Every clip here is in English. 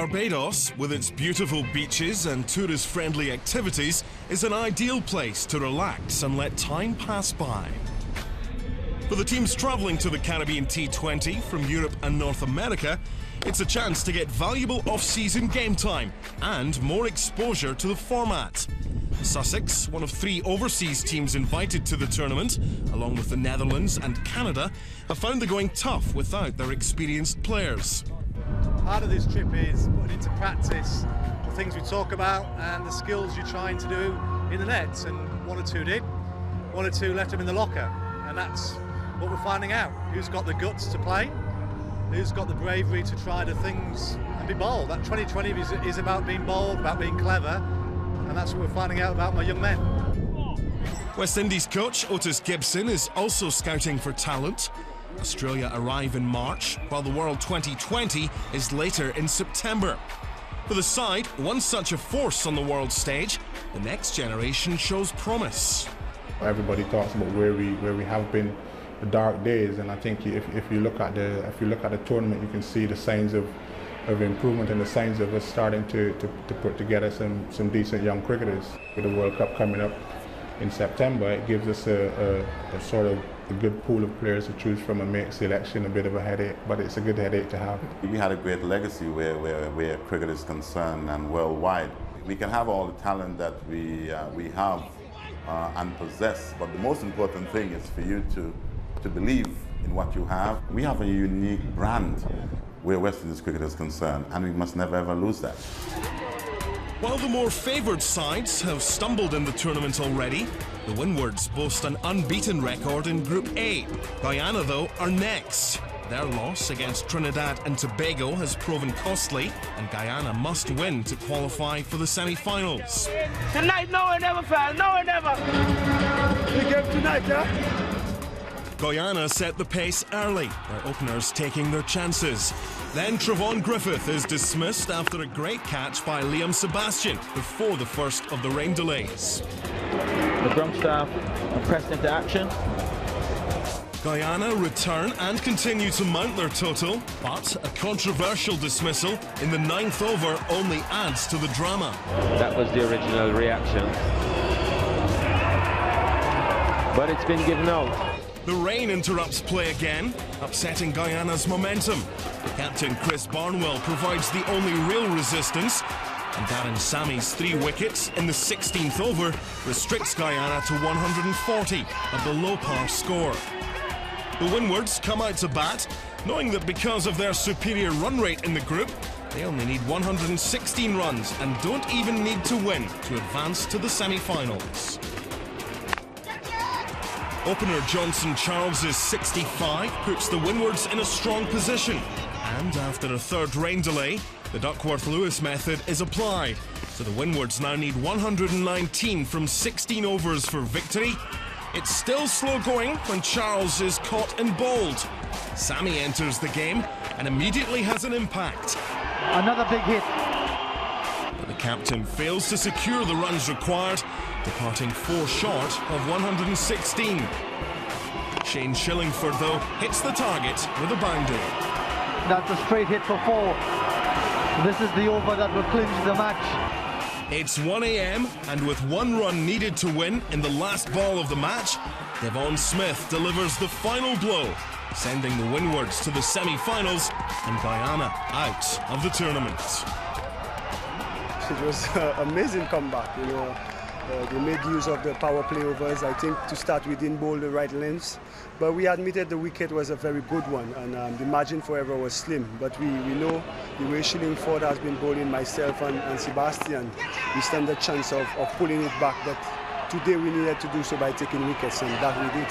Barbados, with its beautiful beaches and tourist-friendly activities, is an ideal place to relax and let time pass by. For the teams travelling to the Caribbean T20 from Europe and North America, it's a chance to get valuable off-season game time and more exposure to the format. Sussex, one of 3 overseas teams invited to the tournament, along with the Netherlands and Canada, have found the going tough without their experienced players. Part of this trip is putting into practice the things we talk about and the skills you're trying to do in the nets, and 1 or 2 did, 1 or 2 left them in the locker, and that's what we're finding out. Who's got the guts to play, who's got the bravery to try the things and be bold. That 2020 is about being bold, about being clever, and that's what we're finding out about my young men. West Indies coach Otis Gibson is also scouting for talent. Australia arrive in March, while the World 2020 is later in September. For the side, once such a force on the world stage, the next generation shows promise. Everybody talks about where we have been, the dark days, and I think if you look at the tournament, you can see the signs of improvement and the signs of us starting to put together some decent young cricketers. With the World Cup coming up in September, it gives us a sort of a good pool of players to choose from and make selection a bit of a headache, but it's a good headache to have. We had a great legacy where cricket is concerned and worldwide. We can have all the talent that we have and possess, but the most important thing is for you to believe in what you have. We have a unique brand where West Indies cricket is concerned, and we must never ever lose that. While the more favoured sides have stumbled in the tournament already, the Windwards boast an unbeaten record in Group A. Guyana, though, are next. Their loss against Trinidad and Tobago has proven costly, and Guyana must win to qualify for the semi-finals. Tonight, no one ever fails, no one ever. Big game tonight, yeah? Guyana set the pace early, their openers taking their chances. Then Trevon Griffith is dismissed after a great catch by Liam Sebastian before the first of the rain delays. The ground staff are pressed into action. Guyana return and continue to mount their total, but a controversial dismissal in the 9th over only adds to the drama. That was the original reaction, but it's been given out. The rain interrupts play again, upsetting Guyana's momentum. Captain Chris Barnwell provides the only real resistance, and Darren Sammy's 3 wickets in the 16th over restricts Guyana to 140, a below-par score. The Windwards come out to bat, knowing that because of their superior run rate in the group, they only need 116 runs and don't even need to win to advance to the semi-finals. Opener Johnson Charles's 65 puts the Windwards in a strong position. And after a 3rd rain delay, the Duckworth-Lewis method is applied. So the Windwards now need 119 from 16 overs for victory. It's still slow going when Charles is caught and bowled. Sammy enters the game and immediately has an impact. Another big hit. But the captain fails to secure the runs required, departing 4 short of 116. Shane Shillingford, though, hits the target with a boundary. That's a straight hit for 4. This is the over that will clinch the match. It's 1 a.m. and with 1 run needed to win in the last ball of the match, Devon Smith delivers the final blow, sending the Windwards to the semi-finals and Guyana out of the tournament. It was an amazing comeback, you know. They made use of the power play overs. I think to start we didn't bowl the right lengths, but we admitted the wicket was a very good one, and the margin for error was slim. But we know the way Shillingford has been bowling, myself and Sebastian, we stand a chance of pulling it back, but today we needed to do so by taking wickets, and that we did.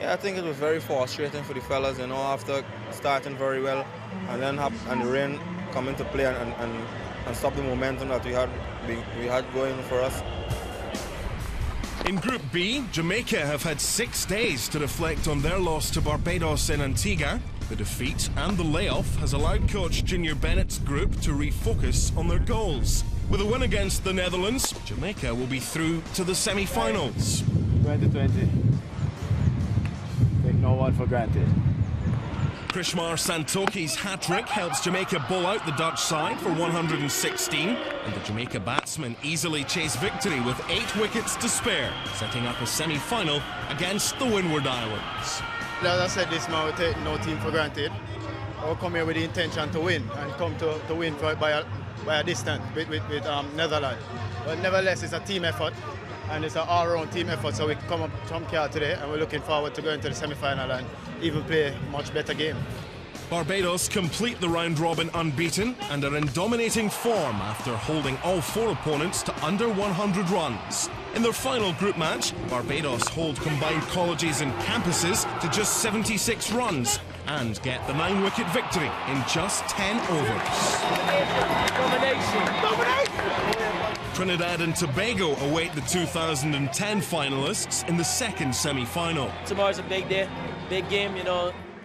Yeah, I think it was very frustrating for the fellas, you know, after starting very well, and then the rain come into play and stop the momentum that we had going for us. In Group B, Jamaica have had 6 days to reflect on their loss to Barbados in Antigua. The defeat and the layoff has allowed coach Junior Bennett's group to refocus on their goals. With a win against the Netherlands, Jamaica will be through to the semi-finals. 2020. Take no one for granted. Krishmar Santoki's hat-trick helps Jamaica bowl out the Dutch side for 116, and the Jamaica batsmen easily chase victory with 8 wickets to spare, setting up a semi-final against the Windward Islands. As I said, this man will take no team for granted. We'll come here with the intention to win, and come to win by a distance with Netherlands. But nevertheless, it's a team effort, and it's an all-round team effort, so we come up from here today, and we're looking forward to going to the semi-final and even play a much better game. Barbados complete the round-robin unbeaten and are in dominating form after holding all 4 opponents to under 100 runs. In their final group match, Barbados hold combined colleges and campuses to just 76 runs and get the 9-wicket victory in just 10 overs. Trinidad and Tobago await the 2010 finalists in the second semi-final. Tomorrow's a big day, big game,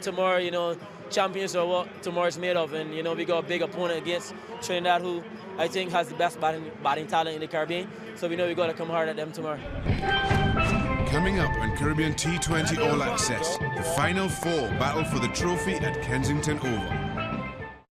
tomorrow, champions are what tomorrow's made of, and we got a big opponent against Trinidad, who I think has the best batting talent in the Caribbean, so we know we got to come hard at them tomorrow. Coming up on Caribbean T20 All Access, the Final 4 battle for the trophy at Kensington Oval.